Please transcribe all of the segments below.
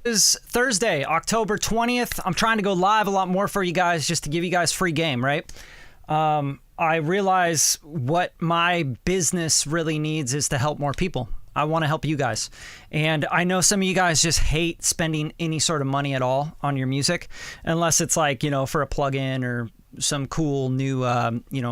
Is Thursday, October 20th. I'm trying to go live a lot more for you guys just to give you guys free game, right? I realize what my business really needs is to help more people. I want to help you guys. And I know some of you guys just hate spending any sort of money at all on your music, unless it's like, you know, for a plugin or some cool new,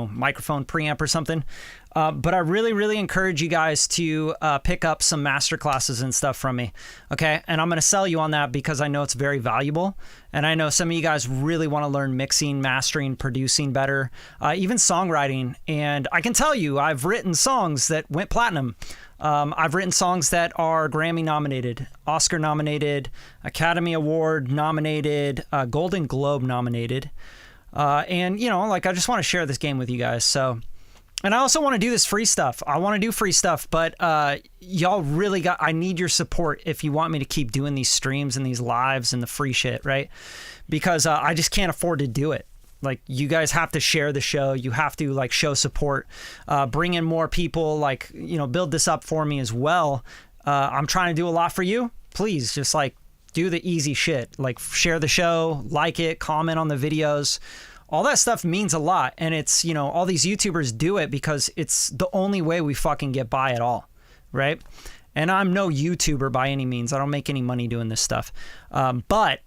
microphone preamp or something. But I really, really encourage you guys to pick up some master classes and stuff from me. Okay. And I'm going to sell you on that because I know it's very valuable. And I know some of you guys really want to learn mixing, mastering, producing better, even songwriting. And I can tell you, I've written songs that went platinum. I've written songs that are Grammy nominated, Oscar nominated, Academy Award nominated, Golden Globe nominated. And, you know, like I just want to share this game with you guys. So, and I also want to do this free stuff. I want to do free stuff, but y'all really I need your support if you want me to keep doing these streams and these lives and the free shit, right? Because I just can't afford to do it. Like, you guys have to share the show. You have to like show support, bring in more people, like, you know, build this up for me as well. I'm trying to do a lot for you. Please just like do the easy shit, like share the show, like it, comment on the videos. All that stuff means a lot. And it's, you know, all these YouTubers do it because it's the only way we fucking get by at all, right? And I'm no YouTuber by any means. I don't make any money doing this stuff. But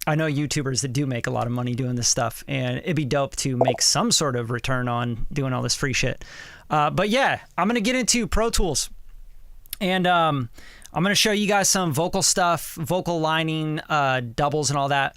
I know YouTubers that do make a lot of money doing this stuff, and it'd be dope to make some sort of return on doing all this free shit. But yeah, I'm going to get into Pro Tools, and I'm going to show you guys some vocal stuff, vocal lining, doubles and all that.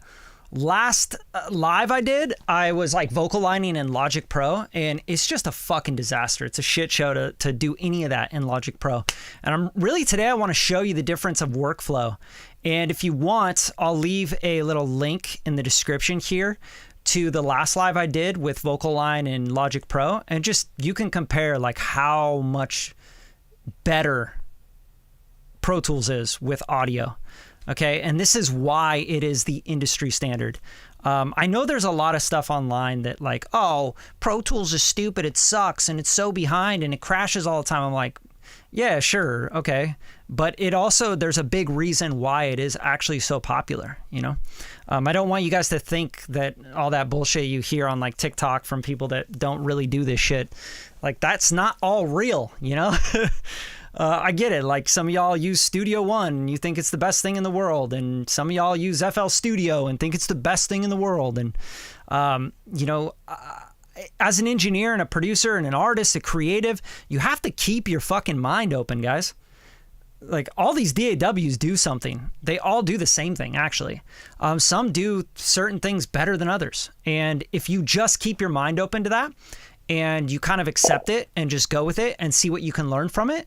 Last live I did, I was like vocal lining in Logic Pro, and it's just a fucking disaster. It's a shit show to do any of that in Logic Pro. And today I want to show you the difference of workflow. And if you want, I'll leave a little link in the description here to the last live I did with vocal line in Logic Pro, and just you can compare like how much better Pro Tools is with audio. Okay, and this is why it is the industry standard. I know there's a lot of stuff online that like, oh, Pro Tools is stupid, it sucks, and it's so behind, and it crashes all the time. I'm like, yeah, sure, okay. But it also, there's a big reason why it is actually so popular, you know? I don't want you guys to think that all that bullshit you hear on like TikTok from people that don't really do this shit, like that's not all real, you know? I get it. Like some of y'all use Studio One and you think it's the best thing in the world. And some of y'all use FL Studio and think it's the best thing in the world. And, as an engineer and a producer and an artist, a creative, you have to keep your fucking mind open, guys. Like all these DAWs do something. They all do the same thing, actually. Some do certain things better than others. And if you just keep your mind open to that and you kind of accept it and just go with it and see what you can learn from it,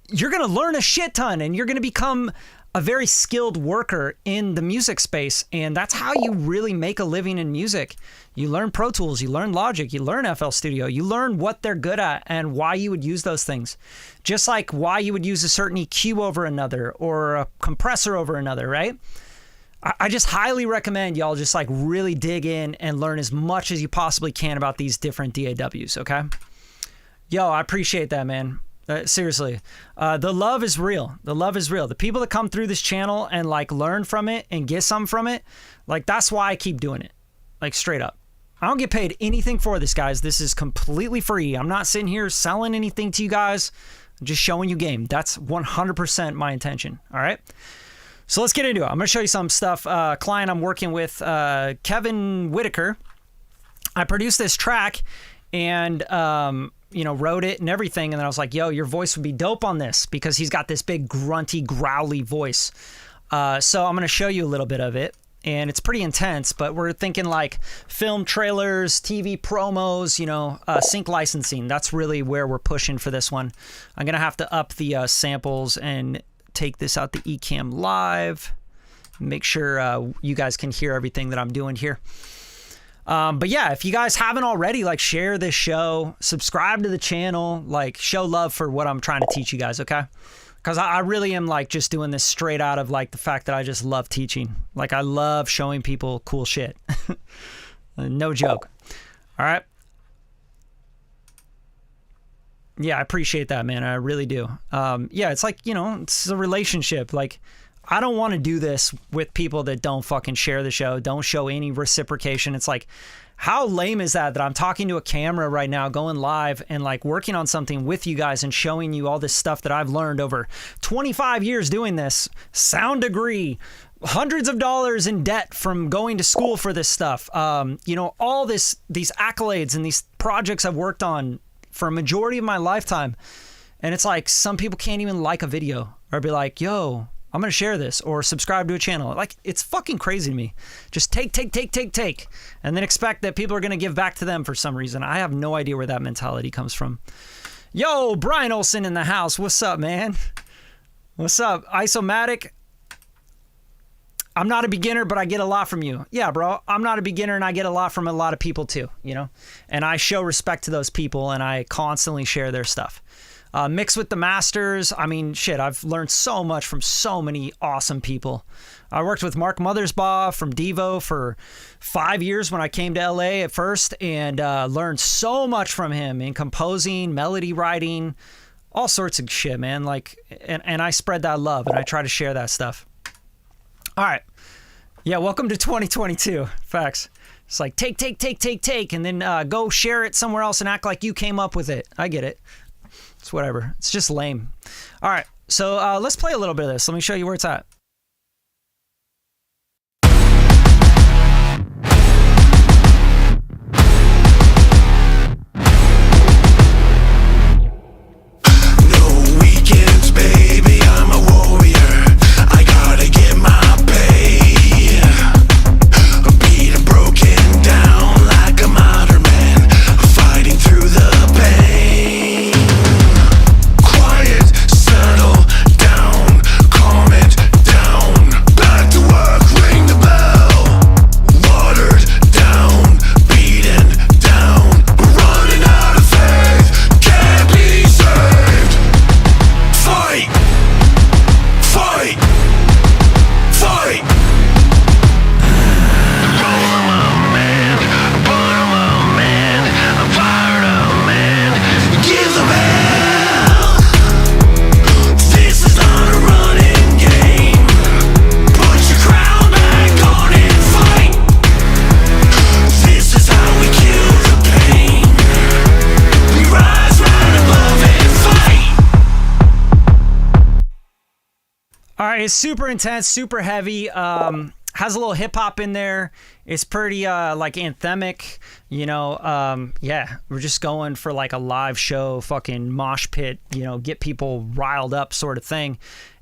you're going to learn a shit ton and you're going to become a very skilled worker in the music space. And that's how you really make a living in music. You learn Pro Tools, you learn Logic, you learn FL Studio, you learn what they're good at and why you would use those things. Just like why you would use a certain EQ over another or a compressor over another, right? I just highly recommend y'all just like really dig in and learn as much as you possibly can about these different DAWs, okay? Yo, I appreciate that, man. Seriously, the love is real. The love is real. The people that come through this channel and like learn from it and get some from it, like that's why I keep doing it. Like straight up. I don't get paid anything for this, guys. This is completely free. I'm not sitting here selling anything to you guys. I'm just showing you game. That's 100% my intention. All right. So let's get into it. I'm going to show you some stuff. Client I'm working with, Kevin Whitaker. I produced this track and, wrote it and everything. And then I was like, yo, your voice would be dope on this because he's got this big grunty, growly voice. So I'm going to show you a little bit of it. And it's pretty intense, but we're thinking like film trailers, TV promos, sync licensing. That's really where we're pushing for this one. I'm going to have to up the samples and take this out the Ecamm Live. Make sure you guys can hear everything that I'm doing here. But yeah, if you guys haven't already, like share this show, subscribe to the channel, like show love for what I'm trying to teach you guys, okay? Because I really am like just doing this straight out of like the fact that I just love teaching. Like I love showing people cool shit. No joke. All right. Yeah, I appreciate that, man. I really do. Yeah, it's like, it's a relationship. Like I don't want to do this with people that don't fucking share the show, don't show any reciprocation. It's like, how lame is that I'm talking to a camera right now, going live and like working on something with you guys and showing you all this stuff that I've learned over 25 years doing this, sound degree, hundreds of dollars in debt from going to school for this stuff. You know, all these accolades and these projects I've worked on for a majority of my lifetime. And it's like, some people can't even like a video or be like, yo, I'm going to share this or subscribe to a channel. Like, it's fucking crazy to me. Just take, and then expect that people are going to give back to them for some reason. I have no idea where that mentality comes from. Yo, Brian Olson in the house. What's up, man? What's up? Isomatic. I'm not a beginner, but I get a lot from you. Yeah, bro. I'm not a beginner, and I get a lot from a lot of people too, you know? And I show respect to those people, and I constantly share their stuff. Mixed with the masters, I mean, shit, I've learned so much from so many awesome people. I worked with Mark Mothersbaugh from Devo for 5 years when I came to LA at first, and learned so much from him in composing, melody writing, all sorts of shit, man. Like, and I spread that love, and I try to share that stuff. All right. Yeah, welcome to 2022. Facts. It's like take, and then go share it somewhere else and act like you came up with it. I get it. It's whatever. It's just lame. All right, so let's play a little bit of this. Let me show you where it's at. No weekends, baby, I'm a warrior. I gotta get my pay. Beat and broken down like a modern man, fighting through the pain. Quiet, settle down, calm it down. Back to work, ring the bell. Watered down, beaten down. We're running out of faith, can't be saved. Fight, fight, fight. Roll 'em up, man, burn 'em up, man. I'm fired up, man. Give them hell. This is not a running game. Put your crown back on and fight. This is how we kill the pain. We rise right above and fight. All right, it's super intense, super heavy. Has a little hip hop in there. It's pretty like anthemic, you know. Yeah, we're just going for like a live show, fucking mosh pit, you know, get people riled up sort of thing.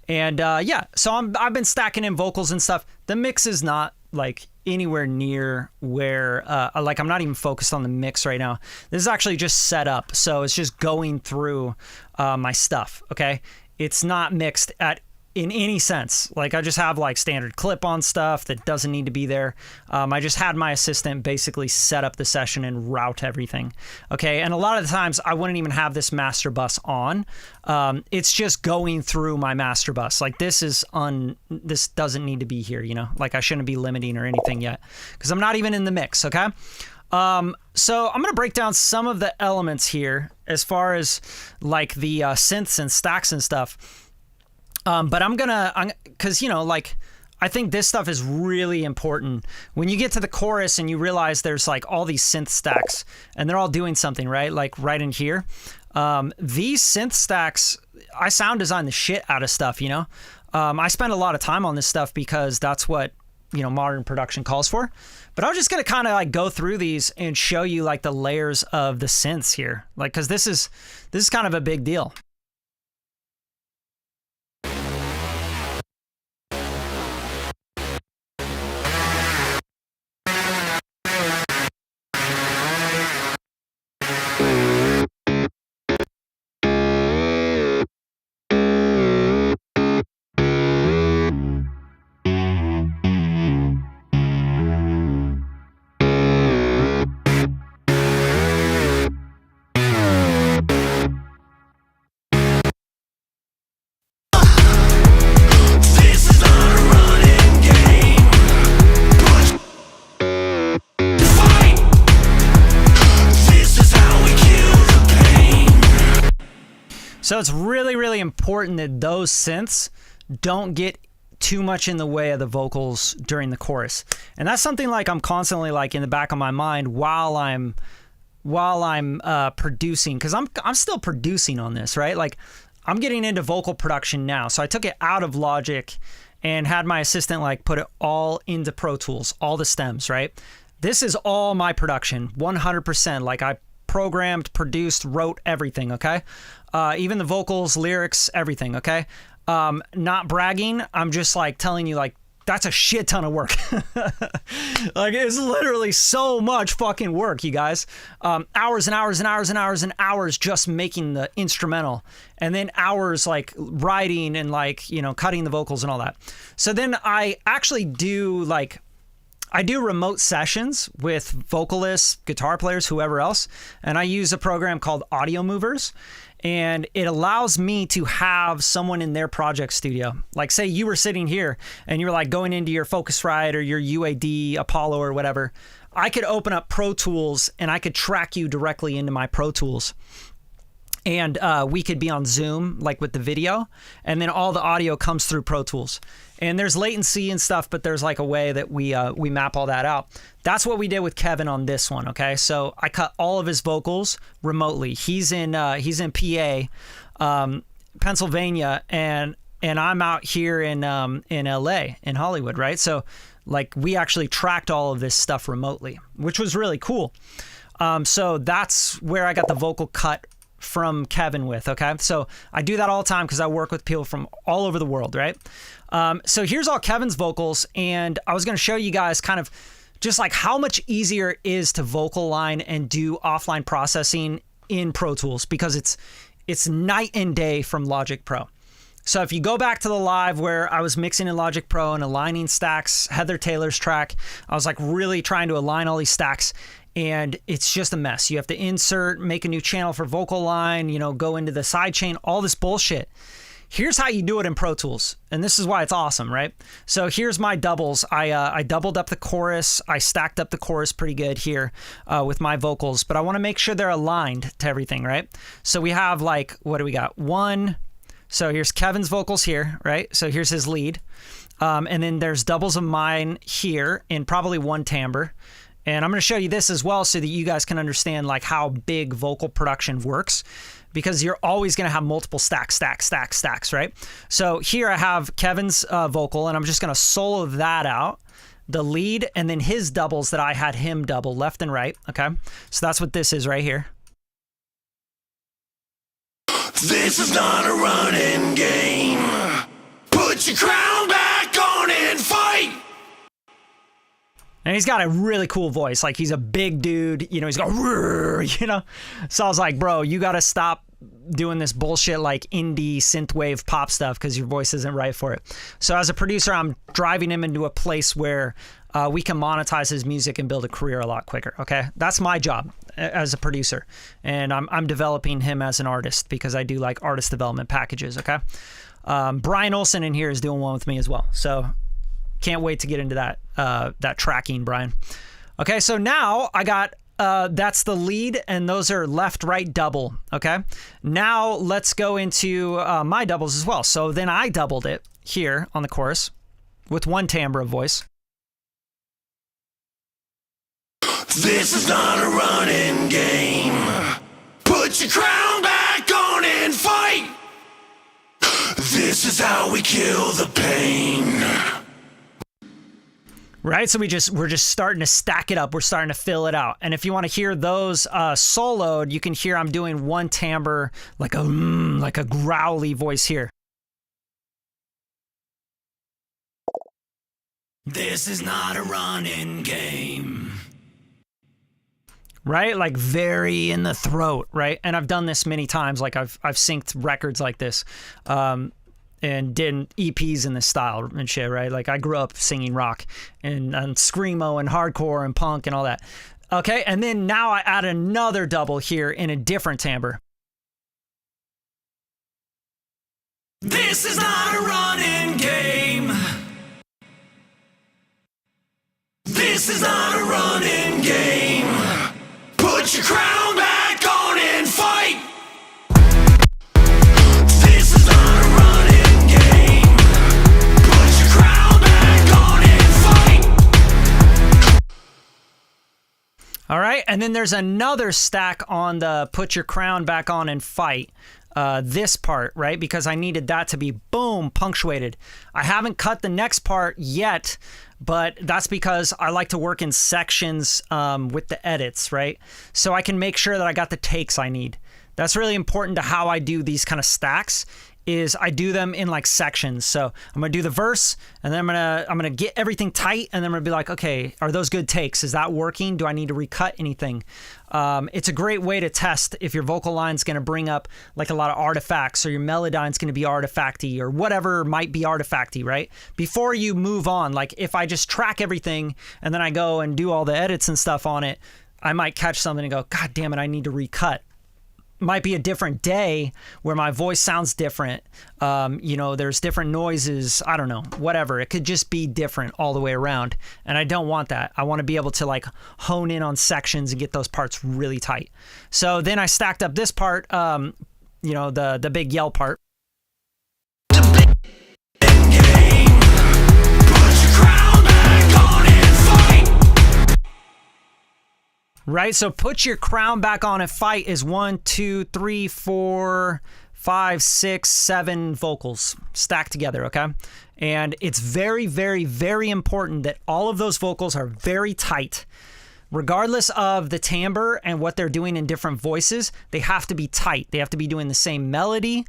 And yeah, so I've been stacking in vocals and stuff. The mix is not like anywhere near where like I'm not even focused on the mix right now. This is actually just set up, so it's just going through my stuff. Okay, it's not mixed in any sense. Like, I just have like standard clip on stuff that doesn't need to be there. I just had my assistant basically set up the session and route everything. Okay, and a lot of the times I wouldn't even have this master bus on. It's just going through my master bus. Like, this doesn't need to be here, you know? Like, I shouldn't be limiting or anything yet because I'm not even in the mix. Okay. So I'm going to break down some of the elements here as far as like the synths and stacks and stuff. But because, you know, like, I think this stuff is really important. When you get to the chorus and you realize there's like all these synth stacks and they're all doing something, right? Like right in here. These synth stacks, I sound design the shit out of stuff, you know? I spend a lot of time on this stuff because that's what, you know, modern production calls for. But I'm just going to kind of like go through these and show you like the layers of the synths here. Like, cause this is kind of a big deal. So it's really, really important that those synths don't get too much in the way of the vocals during the chorus. And that's something like I'm constantly like in the back of my mind while I'm producing, because I'm still producing on this, right? Like I'm getting into vocal production now. So I took it out of Logic and had my assistant like put it all into Pro Tools, all the stems, right? This is all my production, 100%. Like I programmed, produced, wrote everything, okay? Even the vocals, lyrics, everything, okay? Not bragging, I'm just like telling you like, that's a shit ton of work. Like it's literally so much fucking work, you guys. Hours and hours and hours and hours and hours just making the instrumental, and then hours like writing and like, you know, cutting the vocals and all that. So then I actually do remote sessions with vocalists, guitar players, whoever else, and I use a program called Audio Movers. And it allows me to have someone in their project studio. Like say you were sitting here and you're like going into your Focusrite or your UAD, Apollo or whatever. I could open up Pro Tools and I could track you directly into my Pro Tools. And we could be on Zoom, like with the video, and then all the audio comes through Pro Tools. And there's latency and stuff, but there's like a way that we map all that out. That's what we did with Kevin on this one, okay? So I cut all of his vocals remotely. He's in PA, Pennsylvania, and I'm out here in LA, in Hollywood, right? So like we actually tracked all of this stuff remotely, which was really cool. So that's where I got the vocal cut from Kevin with, okay? So I do that all the time because I work with people from all over the world, right? So here's all Kevin's vocals, and I was going to show you guys kind of just like how much easier it is to vocal line and do offline processing in Pro Tools, because it's night and day from Logic Pro. So if you go back to the live where I was mixing in Logic Pro and aligning stacks, Heather Taylor's track, I was like really trying to align all these stacks, and it's just a mess. You have to insert, make a new channel for vocal line, you know, go into the sidechain, all this bullshit. Here's how you do it in Pro Tools, and this is why it's awesome, right? So here's my doubles. I doubled up the chorus. I stacked up the chorus pretty good here with my vocals, but I want to make sure they're aligned to everything, right? So we have like, what do we got? One. So here's Kevin's vocals here, right? So here's his lead. And then there's doubles of mine here in probably one timbre. And I'm going to show you this as well so that you guys can understand like how big vocal production works, because you're always going to have multiple stacks, right? So here I have Kevin's vocal, and I'm just going to solo that out, the lead, and then his doubles that I had him double left and right, okay? So that's what this is right here. This is not a running game. Put your crown back on and fight. And he's got a really cool voice. Like, he's a big dude, you know, he's going, you know? So I was like, bro, you got to stop doing this bullshit like indie synthwave pop stuff because your voice isn't right for it. So as a producer, I'm driving him into a place where we can monetize his music and build a career a lot quicker, okay? That's my job as a producer. And I'm developing him as an artist because I do like artist development packages, okay? Brian Olson in here is doing one with me as well. So can't wait to get into that tracking, Brian. Okay, so now I got, that's the lead, and those are left, right, double, okay? Now let's go into my doubles as well. So then I doubled it here on the chorus with one timbre of voice. This is not a running game. Put your crown back on and fight. This is how we kill the pain. Right, so we're just starting to stack it up. We're starting to fill it out. And if you want to hear those soloed, you can hear I'm doing one timbre, like a growly voice here. This is not a running game. Right, like very in the throat, right? And I've done this many times. Like I've synced records like this. And did EPs in this style and shit, right? Like I grew up singing rock and screamo and hardcore and punk and all that. Okay, and then now I add another double here in a different timbre. This is not a running game. This is not a running game. Put your crown back on and fight. This is not a running game. Put your All right, and then there's another stack on the put your crown back on and fight. This part, right? Because I needed that to be boom, punctuated. I haven't cut the next part yet, but that's because I like to work in sections with the edits, right? So I can make sure that I got the takes I need. That's really important to how I do these kind of stacks, is I do them in like sections. So I'm gonna do the verse, and then I'm gonna get everything tight, and then I'm gonna be like, okay, are those good takes? Is that working? Do I need to recut anything? It's a great way to test if your vocal line's gonna bring up like a lot of artifacts, or your Melodyne's gonna be artifacty, or whatever might be artifacty, right? Before you move on, like if I just track everything and then I go and do all the edits and stuff on it, I might catch something and go, God damn it, I need to recut. Might be a different day where my voice sounds different. There's different noises. I don't know, whatever. It could just be different all the way around. And I don't want that. I want to be able to like hone in on sections and get those parts really tight. So then I stacked up this part, the big yell part. Right, so put your crown back on and fight is 1, 2, 3, 4, 5, 6, 7 vocals stacked together, okay? And it's very, very, very important that all of those vocals are very tight. Regardless of the timbre and what they're doing in different voices, they have to be tight. They have to be doing the same melody.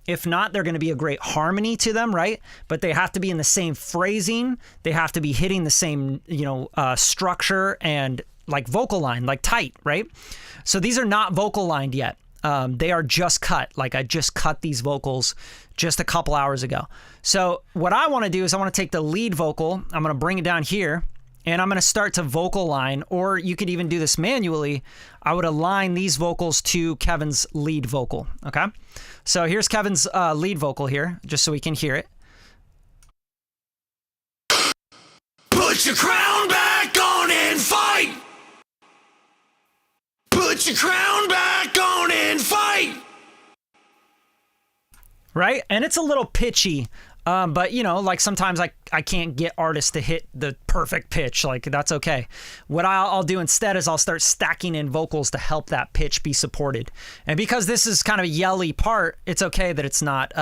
If not, they're going to be a great harmony to them, right? But they have to be in the same phrasing. They have to be hitting the same, structure and like vocal line, like tight, right? So these are not vocal lined yet. They are just cut. Like I just cut these vocals just a couple hours ago. So what I want to do is I want to take the lead vocal, I'm going to bring it down here, and I'm going to start to vocal line, or you could even do this manually. I would align these vocals to Kevin's lead vocal, okay? So here's Kevin's lead vocal here, just so we can hear it. Put your crown back on and fight! Put your crown back on and fight! Right? And it's a little pitchy, but like sometimes I can't get artists to hit the perfect pitch. Like that's okay. What I'll do instead is I'll start stacking in vocals to help that pitch be supported. And because this is kind of a yelly part, it's okay that it's not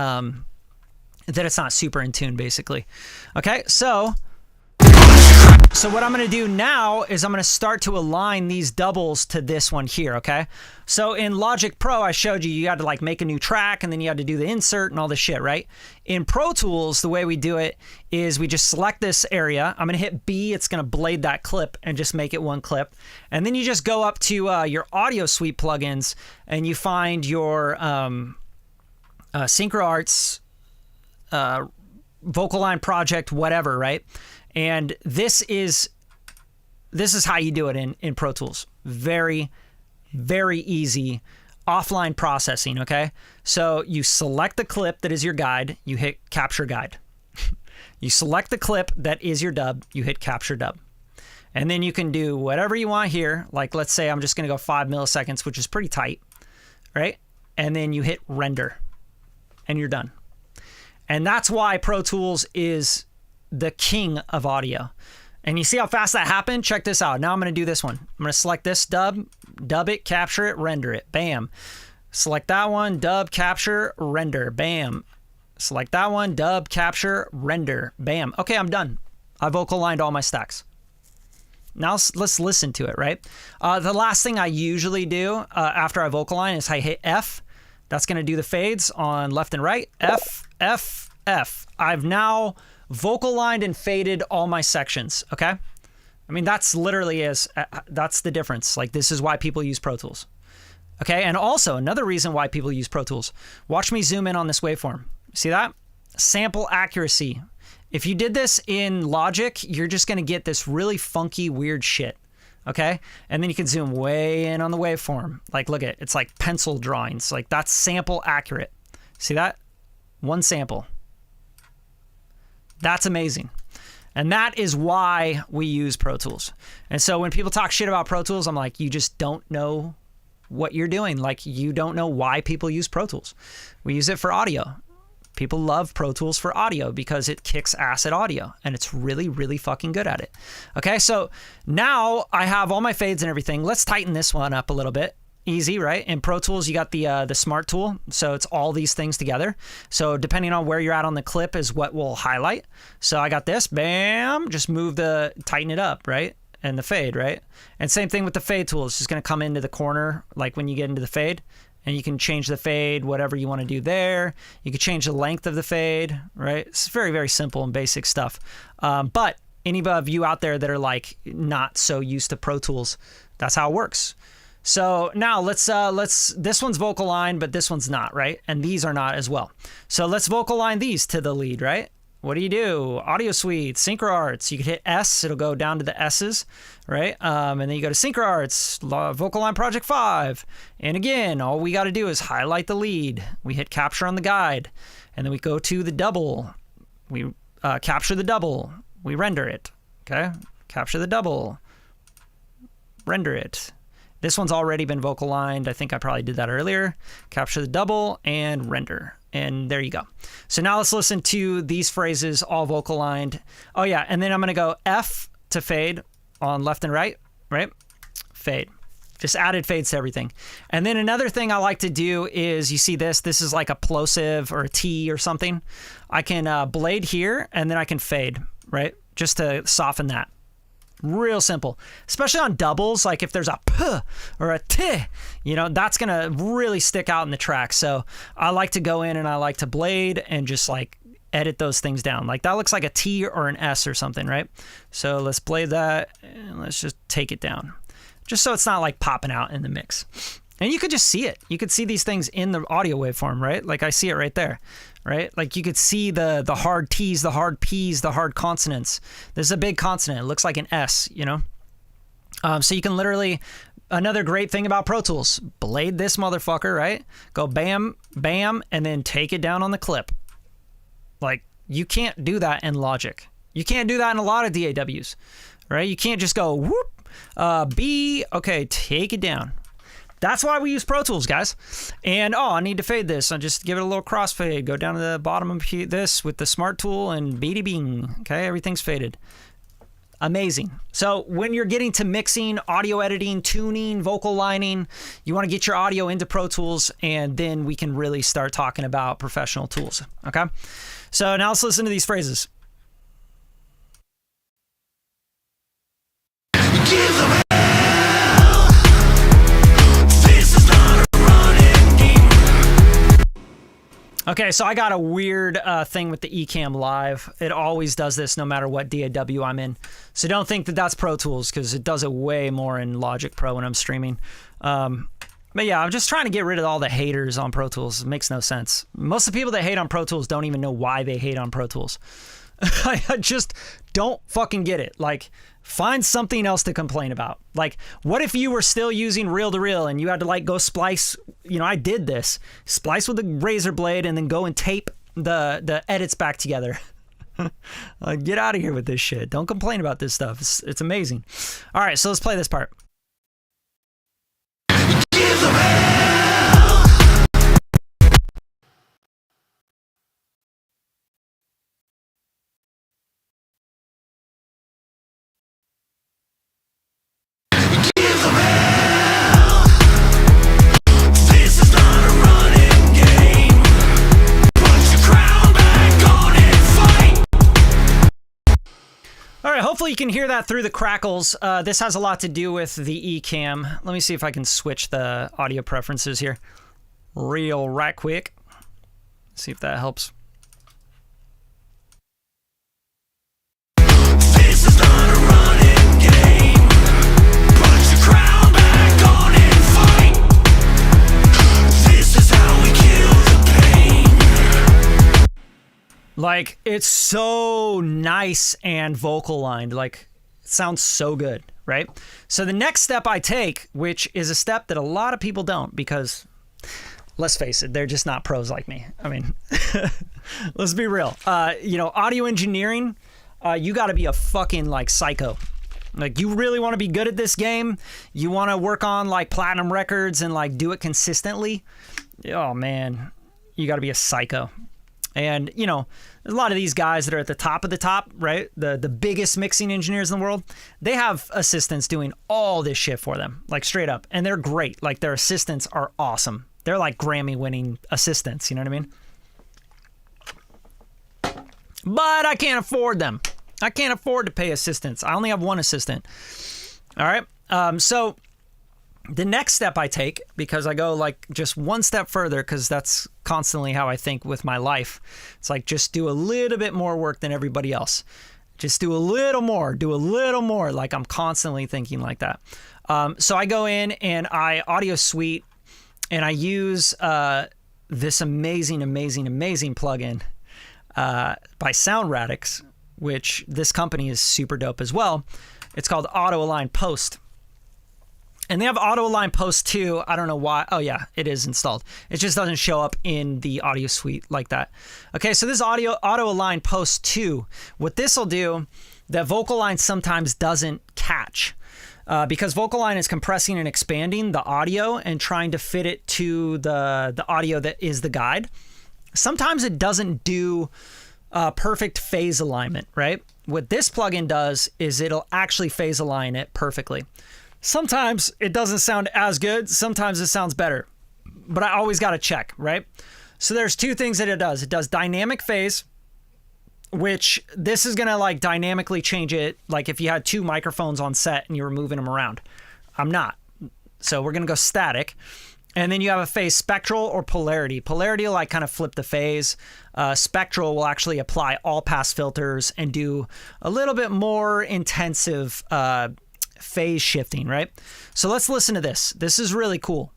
super in tune, basically. Okay, so what I'm going to do now is I'm going to start to align these doubles to this one here, okay? So in Logic Pro, I showed you had to like make a new track, and then you had to do the insert and all this shit, right? In Pro Tools, the way we do it is we just select this area. I'm going to hit B. It's going to blade that clip and just make it one clip. And then you just go up to your Audio Suite plugins, and you find your Synchro Arts, Vocal Line Project, whatever, right? And this is how you do it in Pro Tools. Very, very easy offline processing, okay? So you select the clip that is your guide, you hit capture guide. You select the clip that is your dub, you hit capture dub. And then you can do whatever you want here. Like let's say I'm just gonna go 5 milliseconds, which is pretty tight, right? And then you hit render and you're done. And that's why Pro Tools is the king of audio. And you see how fast that happened? Check this out. Now I'm going to do this one. I'm going to select this dub it, capture it, render it. Bam. Select that one, dub, capture, render. Bam. Select that one, dub, capture, render. Bam. Okay, I'm done. I vocal lined all my stacks. Now let's listen to it, right? The last thing I usually do after I vocal line is I hit F. That's going to do the fades on left and right. F, F, F. I've now vocal lined and faded all my sections, okay? I mean, that's literally that's the difference. Like, this is why people use Pro Tools, okay? And also, another reason why people use Pro Tools. Watch me zoom in on this waveform. See that? Sample accuracy. If you did this in Logic, you're just going to get this really funky, weird shit, okay? And then you can zoom way in on the waveform. Like, look at it. It's like pencil drawings. Like, that's sample accurate. See that? One sample. That's amazing. And that is why we use Pro Tools. And so when people talk shit about Pro Tools, I'm like, you just don't know what you're doing. Like, you don't know why people use Pro Tools. We use it for audio. People love Pro Tools for audio because it kicks ass at audio, and it's really, really fucking good at it. Okay, so now I have all my fades and everything. Let's tighten this one up a little bit. Easy, right? In Pro Tools, you got the Smart tool, so it's all these things together. So depending on where you're at on the clip is what will highlight. So I got this, bam, just tighten it up, right? And the fade, right? And same thing with the fade tool. It's just going to come into the corner, like when you get into the fade. And you can change the fade, whatever you want to do there. You can change the length of the fade, right? It's very, very simple and basic stuff. But any of you out there that are like not so used to Pro Tools, that's how it works. So now let's this one's vocal line, but this one's not, right? And these are not as well. So let's vocal line these to the lead, right? What do? Audio Suite, Synchro Arts. You can hit S, it'll go down to the S's, right? And then you go to Synchro Arts, Vocal Line Project 5. And again, all we got to do is highlight the lead. We hit capture on the guide. And then we go to the double. We capture the double. We render it, okay? Capture the double. Render it. This one's already been vocal lined. I think I probably did that earlier. Capture the double and render. And there you go. So now let's listen to these phrases all vocal lined. Oh yeah, and then I'm gonna go F to fade on left and right, right? Fade. Just added fades to everything. And then another thing I like to do is, you see this is like a plosive or a T or something. I can blade here and then I can fade, right? Just to soften that. Real simple, especially on doubles. Like if there's a P or a T, you know, that's going to really stick out in the track. So I like to go in and I like to blade and just like edit those things down. Like that looks like a T or an S or something, right? So let's blade that and let's just take it down just so it's not like popping out in the mix. And you could just see it. You could see these things in the audio waveform, right? Like I see it right there, right? Like you could see the hard T's, the hard P's, the hard consonants. This is a big consonant. It looks like an S, you know? So you can literally, another great thing about Pro Tools, blade this motherfucker, right? Go bam, bam, and then take it down on the clip. Like you can't do that in Logic. You can't do that in a lot of DAWs, right? You can't just go whoop, B, okay, take it down. That's why we use Pro Tools, guys. And, oh, I need to fade this. I'll just give it a little crossfade. Go down to the bottom of this with the Smart tool and beady bing. Okay, everything's faded. Amazing. So when you're getting to mixing, audio editing, tuning, vocal lining, you want to get your audio into Pro Tools, and then we can really start talking about professional tools. Okay? So now let's listen to these phrases. Give them Okay, so I got a weird thing with the Ecamm Live. It always does this no matter what DAW I'm in. So don't think that that's Pro Tools, because it does it way more in Logic Pro when I'm streaming. But yeah, I'm just trying to get rid of all the haters on Pro Tools. It makes no sense. Most of the people that hate on Pro Tools don't even know why they hate on Pro Tools. I just don't fucking get it. Like, find something else to complain about. Like, what if you were still using reel-to-reel and you had to like go splice, you know, I did this, splice with a razor blade and then go and tape the edits back together. Like, get out of here with this shit. Don't complain about this stuff. It's amazing. All right, so let's play this part. give them hell. Give them hell. This is not a running game. Put your crown back on and fight. All right, hopefully you can hear that through the crackles. This has a lot to do with the Ecamm. Let me see if I can switch the audio preferences here real right quick. See if that helps. This is not a running game. Put your crown back on and fight. This is how we kill the pain. Like, it's so nice and vocal lined. Like, it sounds so good, right? So the next step I take, which is a step that a lot of people don't, because let's face it, they're just not pros like me. I mean, let's be real. You know, audio engineering, you got to be a fucking like psycho. Like, you really want to be good at this game. You want to work on like platinum records and like do it consistently. Oh man, you got to be a psycho. And, you know, there's a lot of these guys that are at the top of the top, right? The biggest mixing engineers in the world. They have assistants doing all this shit for them, like straight up. And they're great. Like their assistants are awesome. They're like Grammy-winning assistants, you know what I mean? But I can't afford them. I can't afford to pay assistants. I only have one assistant. All right. So the next step I take, because I go like just one step further, because that's constantly how I think with my life. It's like just do a little bit more work than everybody else. Just do a little more, Like I'm constantly thinking like that. So I go in and I audio suite and I use this amazing plugin by Sound Radix, which this company is super dope as well. It's called Auto Align Post. And they have Auto Align Post 2. I don't know why. Oh, yeah, it is installed. It just doesn't show up in the audio suite like that. Okay, so this Auto Align Post 2, what this will do that Vocal Line sometimes doesn't catch, because Vocal Line is compressing and expanding the audio and trying to fit it to the audio that is the guide. Sometimes it doesn't do perfect phase alignment, right? What this plugin does is it'll actually phase align it perfectly. Sometimes it doesn't sound as good. Sometimes it sounds better, but I always got to check, right? So there's two things that it does. It does dynamic phase, which this is going to like dynamically change it. Like if you had two microphones on set and you were moving them around. I'm not. So we're going to go static. And then you have a phase spectral or polarity. Polarity will like kind of flip the phase. Spectral will actually apply all pass filters and do a little bit more intensive phase shifting, right? So let's listen to this. This is really cool.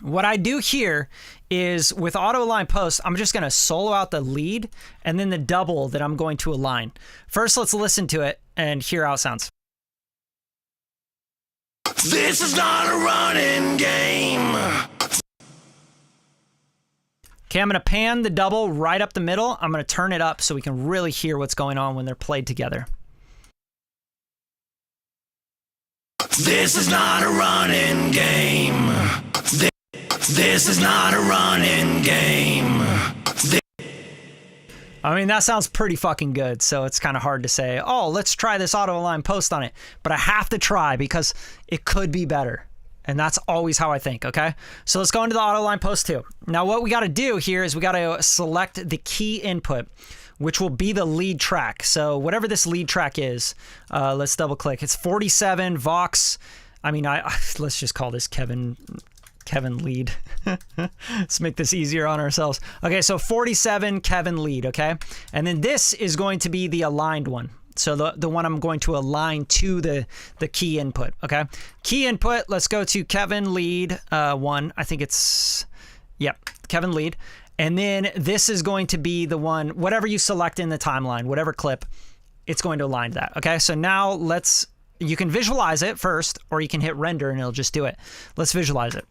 What I do here is with Auto Align Post, I'm just going to solo out the lead and then the double that I'm going to align. First, let's listen to it and hear how it sounds. This is not a running game. Okay, I'm going to pan the double right up the middle. I'm going to turn it up so we can really hear what's going on when they're played together. This is not a running game. This is not a running game. I mean, that sounds pretty fucking good, so it's kind of hard to say, oh, let's try this Auto Align Post on it. But I have to try because it could be better. And that's always how I think, okay? So let's go into the Auto Align Post 2. Now, what we got to do here is we got to select the key input, which will be the lead track. So whatever this lead track is, let's double click. It's 47 Vox. I mean, let's just call this Kevin lead. Let's make this easier on ourselves. Okay, so 47 Kevin lead, okay? And then this is going to be the aligned one. So the one I'm going to align to the key input, okay? Key input, let's go to Kevin lead 1. I think it's, yep, Kevin lead. And then this is going to be the one, whatever you select in the timeline, whatever clip, it's going to align to that. Okay, so now you can visualize it first, or you can hit render and it'll just do it. Let's visualize it.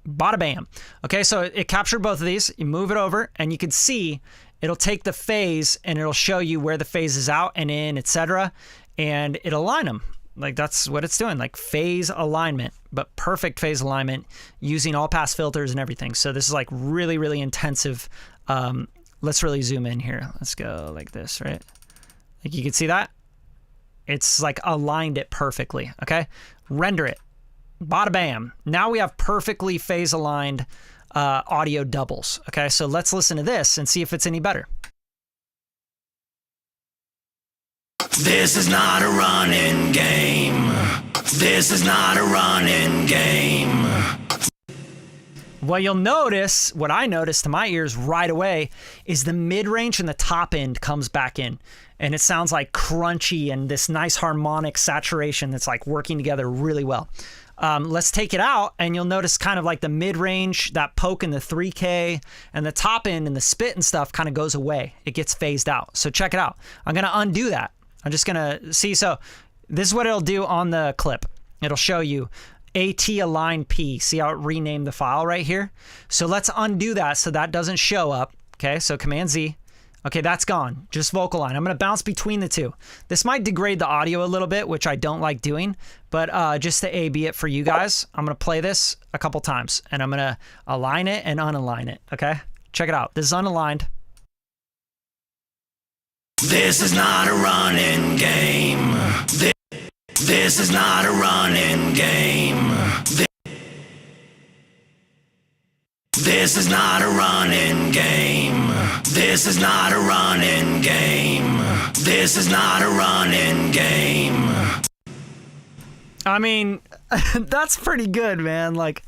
Bada bam. Okay, so it captured both of these. You move it over and you can see it'll take the phase and it'll show you where the phase is out and in, etc. And it'll align them. Like that's what it's doing, like phase alignment, but perfect phase alignment using all pass filters and everything. So this is like really, really intensive. Let's really zoom in here. Let's go like this, right? Like you can see that. It's like aligned it perfectly, okay? Render it. Bada bam. Now we have perfectly phase aligned audio doubles, okay? So let's listen to this and see if it's any better. This is not a running game. This is not a running game. Well, you'll notice, what I noticed to my ears right away is the mid-range and the top end comes back in. And it sounds like crunchy and this nice harmonic saturation that's like working together really well. Let's take it out and you'll notice kind of like the mid-range, that poke in the 3K, and the top end and the spit and stuff kind of goes away. It gets phased out. So check it out. I'm going to undo that. I'm just going to see. So this is what it'll do on the clip. It'll show you AT align P. See how it renamed the file right here? So let's undo that so that doesn't show up. Okay, so Command Z. Okay, that's gone. Just vocal line. I'm going to bounce between the two. This might degrade the audio a little bit, which I don't like doing, but just to A/B it for you guys, I'm going to play this a couple times, and I'm going to align it and unalign it, okay? Check it out. This is unaligned. This is not a running game. This is not a running game. This is not a running game. This is not a running game. This is not a running game. I mean, that's pretty good, man. Like,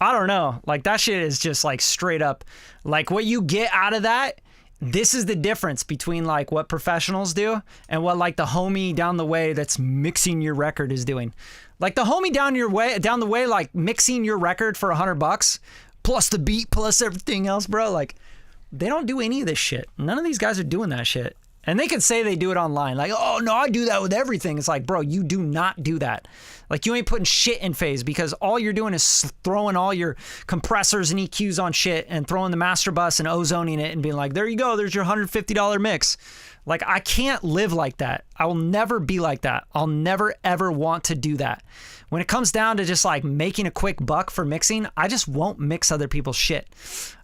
I don't know. Like, that shit is just like straight up. Like, what you get out of that, this is the difference between like what professionals do and what like the homie down the way that's mixing your record is doing. Like the homie down the way, like mixing your record for $100 plus the beat plus everything else, bro. Like, they don't do any of this shit. None of these guys are doing that shit. And they can say they do it online. Like, oh, no, I do that with everything. It's like, bro, you do not do that. Like, you ain't putting shit in phase because all you're doing is throwing all your compressors and EQs on shit and throwing the master bus and ozoning it and being like, there you go, there's your $150 mix. Like, I can't live like that. I will never be like that. I'll never, ever want to do that. When it comes down to just like making a quick buck for mixing, I just won't mix other people's shit.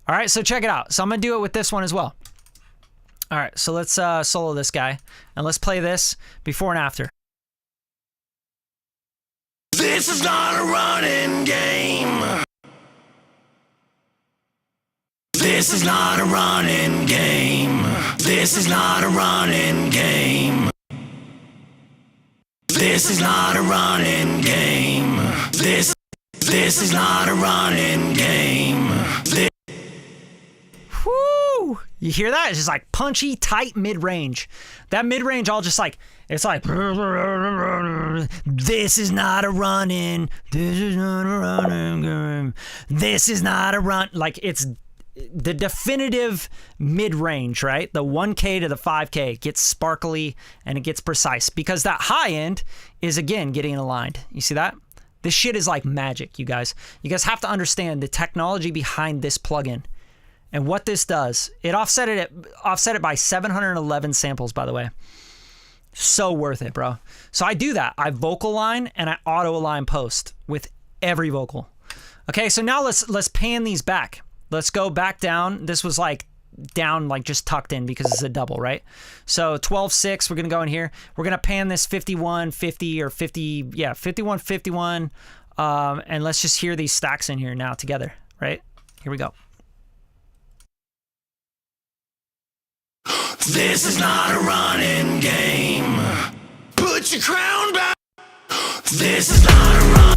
All right, so check it out. So I'm going to do it with this one as well. All right, so let's solo this guy, and let's play this before and after. This is not a running game. This is not a running game. This is not a running game. This is not a running game. This is not a running game. Whoo! You hear that? It's just like punchy, tight mid-range. That mid-range all just like, it's like, this is not a running, this is not a running game, this is not a run. Like, it's the definitive mid-range, right? The 1K to the 5K gets sparkly and it gets precise because that high end is, again, getting aligned. You see that? This shit is like magic, you guys. You guys have to understand the technology behind this plugin. And what this does, it offset it by 711 samples, by the way. So worth it, bro. So I do that. I vocal line and I auto align post with every vocal. Okay, so now let's pan these back. Let's go back down. This was like down, like just tucked in because it's a double, right? So 12/6, we're gonna go in here. We're gonna pan this 51/50 or 50, yeah, 51/51, and let's just hear these stacks in here now together, right? Here we go. This is not a running game. Put your crown back. This is not a run.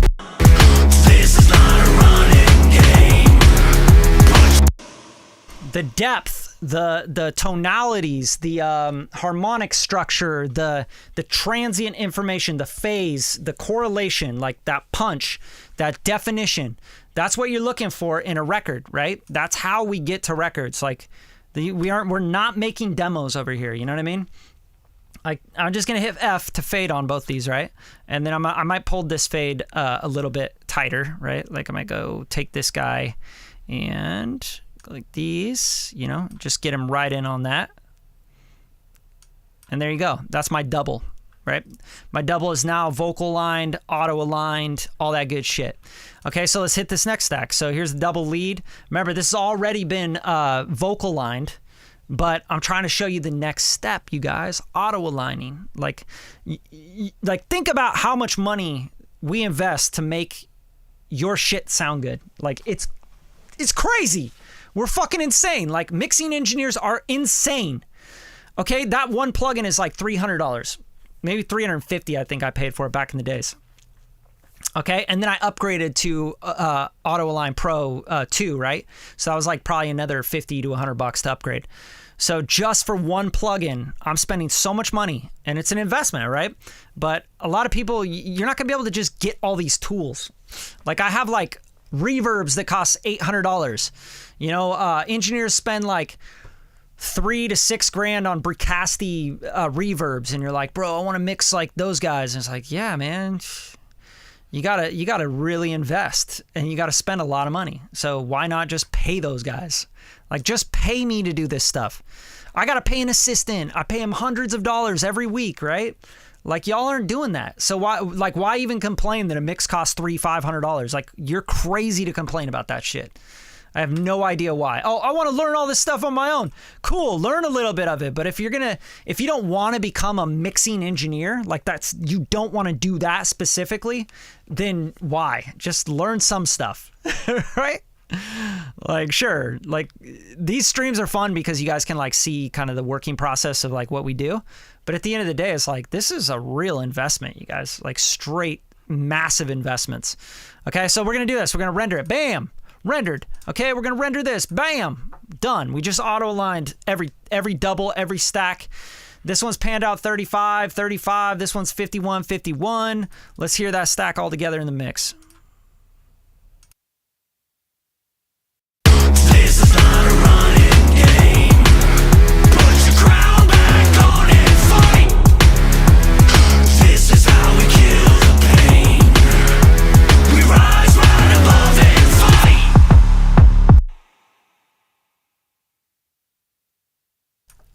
This is not a running game. The depth, the tonalities, the harmonic structure, the transient information, the phase, the correlation, like that punch, that definition. That's what you're looking for in a record, right? That's how we get to records. Like, we're not making demos over here. You know what I mean? Like, I'm just gonna hit F to fade on both these, right? And then I might pull this fade a little bit tighter, right? Like, I might go take this guy and like these, you know, just get him right in on that. And there you go. That's my double, right? My double is now vocal lined, auto aligned, all that good shit. Okay, so let's hit this next stack. So here's the double lead. Remember, this has already been vocal lined, but I'm trying to show you the next step, you guys. Auto aligning. Like think about how much money we invest to make your shit sound good. Like, it's crazy. We're fucking insane. Like, mixing engineers are insane. Okay, that one plugin is like $300. Maybe $350, I think I paid for it back in the days. Okay, and then I upgraded to Auto Align Pro 2, right? So that was like probably another $50 to $100 to upgrade. So just for one plugin, I'm spending so much money, and it's an investment, right? But a lot of people, you're not gonna be able to just get all these tools. Like, I have like reverbs that cost $800. You know, engineers spend like $3 to $6 grand on Bricasti reverbs, and you're like, bro, I want to mix like those guys. And it's like, yeah, man, you gotta really invest, and you gotta spend a lot of money. So why not just pay those guys? Like, just pay me to do this stuff. I gotta pay an assistant. I pay him hundreds of dollars every week, right? Like, y'all aren't doing that. So why even complain that a mix costs $300-$500? Like, you're crazy to complain about that shit. I have no idea why. Oh, I want to learn all this stuff on my own. Cool, learn a little bit of it. But if you don't want to become a mixing engineer, like you don't want to do that specifically, then why? Just learn some stuff, right? Like, sure, like these streams are fun because you guys can like see kind of the working process of like what we do. But at the end of the day, it's like, this is a real investment, you guys, like straight massive investments. Okay, so we're going to do this. We're going to render it. Bam. Rendered. Okay, we're going to render this. Bam. Done. We just auto-aligned every double, every stack. This one's panned out 35, 35. This one's 51, 51. Let's hear that stack all together in the mix. This is not a running game. Put your crown back on and fight. This is how we kill the pain. We rise right above and fight.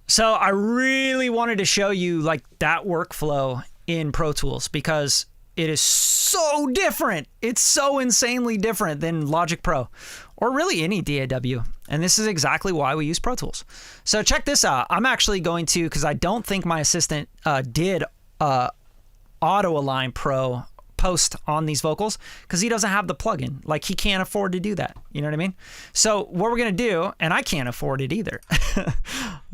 So I really wanted to show you like that workflow in Pro Tools because it is so different. It's so insanely different than Logic Pro or really any DAW. And this is exactly why we use Pro Tools. So check this out. I'm actually going to, because I don't think my assistant did Auto Align Pro post on these vocals because he doesn't have the plugin. Like he can't afford to do that. You know what I mean? So what we're going to do, and I can't afford it either.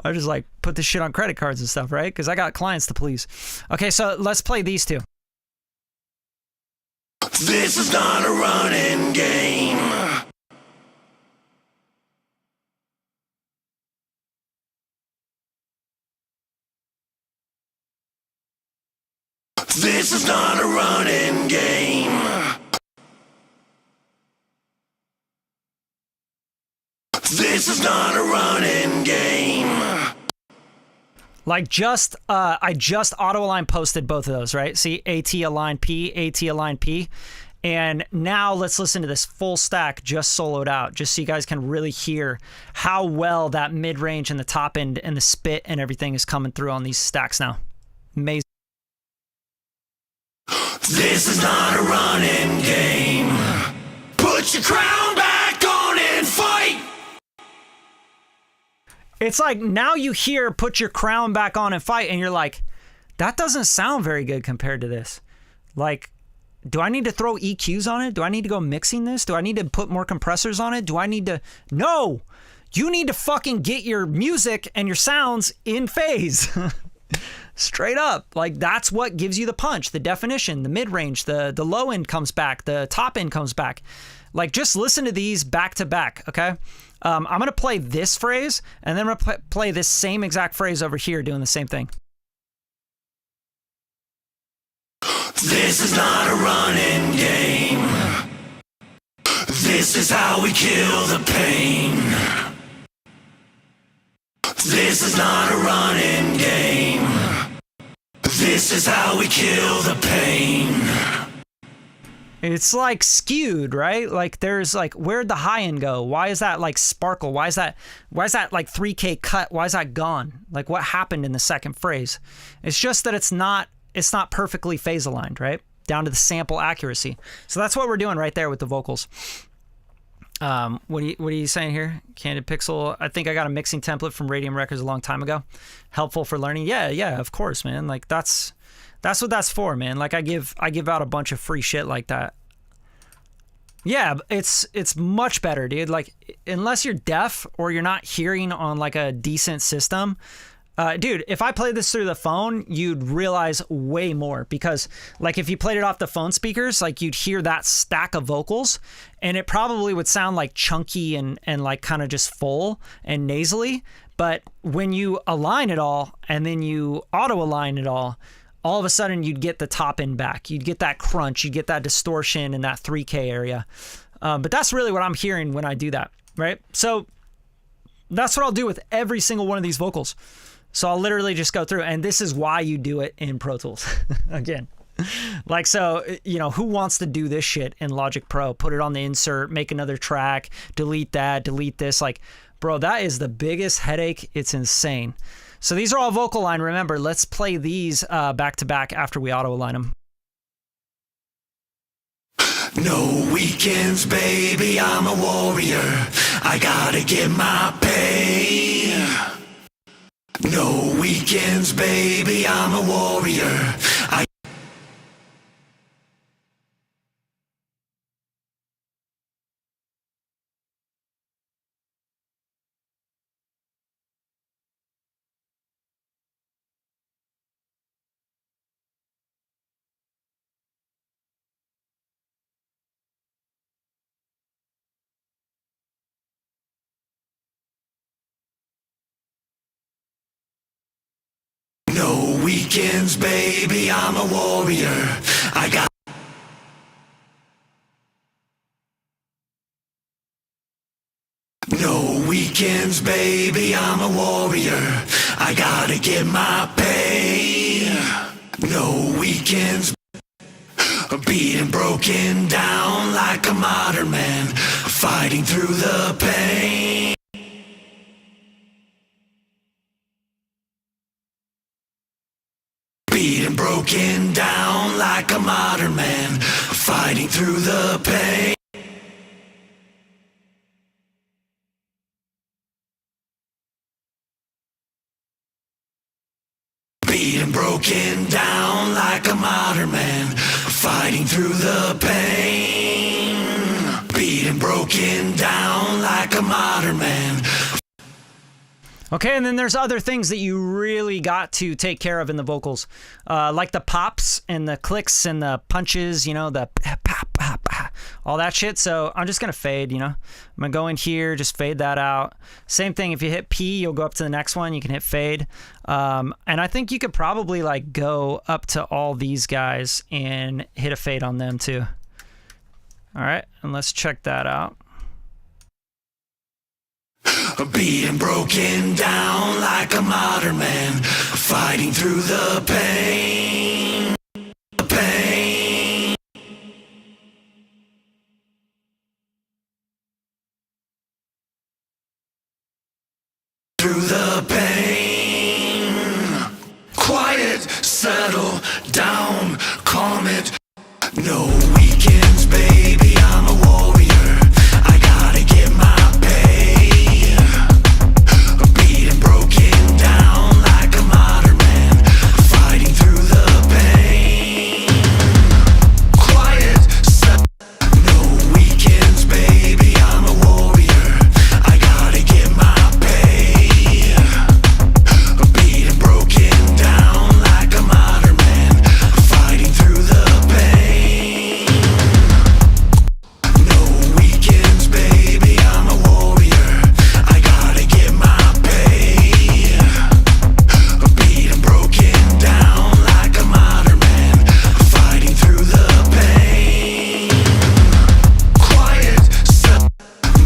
I just like put this shit on credit cards and stuff, right? Because I got clients to please. Okay, so let's play these two. This is not a running game. This is not a running game. This is not a running game. Like I just auto align posted both of those, right? See, AT align P, AT align P. And now let's listen to this full stack just soloed out, just so you guys can really hear how well that mid range and the top end and the spit and everything is coming through on these stacks now. Amazing. This is not a running game. Put your crown back on and fight. It's like now you hear put your crown back on and fight, and you're like, that doesn't sound very good compared to this. Like, do I need to throw EQs on it? Do I need to go mixing this? Do I need to put more compressors on it? Do I need to? No! You need to fucking get your music and your sounds in phase. Straight up. Like, that's what gives you the punch, the definition, the mid-range, the low end comes back, the top end comes back. Like, just listen to these back to back, okay? I'm going to play this phrase, and then I'm going to play this same exact phrase over here doing the same thing. This is not a running game. This is how we kill the pain. This is not a running game. This is how we kill the pain. It's like skewed, right? Like there's like, where'd the high end go? Why is that like sparkle? Why is that like 3K cut? Why is that gone? Like what happened in the second phrase? It's just that it's not perfectly phase aligned, right? Down to the sample accuracy. So that's what we're doing right there with the vocals. What are you saying here? Candid Pixel. I think I got a mixing template from Radium Records a long time ago. Helpful for learning. Yeah, of course, man. Like that's what that's for, man. Like I give out a bunch of free shit like that. Yeah, it's much better, dude. Like unless you're deaf or you're not hearing on like a decent system, dude, if I played this through the phone, you'd realize way more because like if you played it off the phone speakers, like you'd hear that stack of vocals and it probably would sound like chunky and like kind of just full and nasally. But when you align it all and then you auto align it all of a sudden you'd get the top end back. You'd get that crunch, you'd get that distortion in that 3K area. But that's really what I'm hearing when I do that, right? So that's what I'll do with every single one of these vocals. So I'll literally just go through, and this is why you do it in Pro Tools. Again, like, so, you know, who wants to do this shit in Logic Pro? Put it on the insert, make another track, delete that, delete this. Like, bro, that is the biggest headache. It's insane. So these are all vocal line. Remember, let's play these back to back after we auto align them. No weekends, baby, I'm a warrior. I gotta get my pay. No weekends, baby, I'm a warrior. No weekends, baby, I'm a warrior. I got no weekends, baby, I'm a warrior. I gotta get my pay. No weekends, beaten, broken down like a modern man, fighting through the pain. Beaten, broken down like a modern man, fighting through the pain. Beaten, broken down like a modern man, fighting through the pain. Beaten, broken down like a modern man. Okay, and then there's other things that you really got to take care of in the vocals, like the pops and the clicks and the punches, you know, the pop, pop, pop, all that shit. So I'm just going to fade, you know. I'm going to go in here, just fade that out. Same thing, if you hit P, you'll go up to the next one. You can hit fade. And I think you could probably like go up to all these guys and hit a fade on them too. All right, and let's check that out. Being broken down like a modern man, fighting through the pain. The pain. Through the pain. Quiet, settle down, calm it. No weekends, baby, I'm a warrior. I gotta get my pay. Beaten, broken down like a modern man, fighting through the pain. Quiet, no weekends, baby, I'm a warrior. I gotta get my pay. Beaten, broken down like a modern man, fighting through the pain. No weekends, baby, I'm a warrior. I gotta get my pay. Beaten, broken down like a modern man, fighting through the pain. Quiet,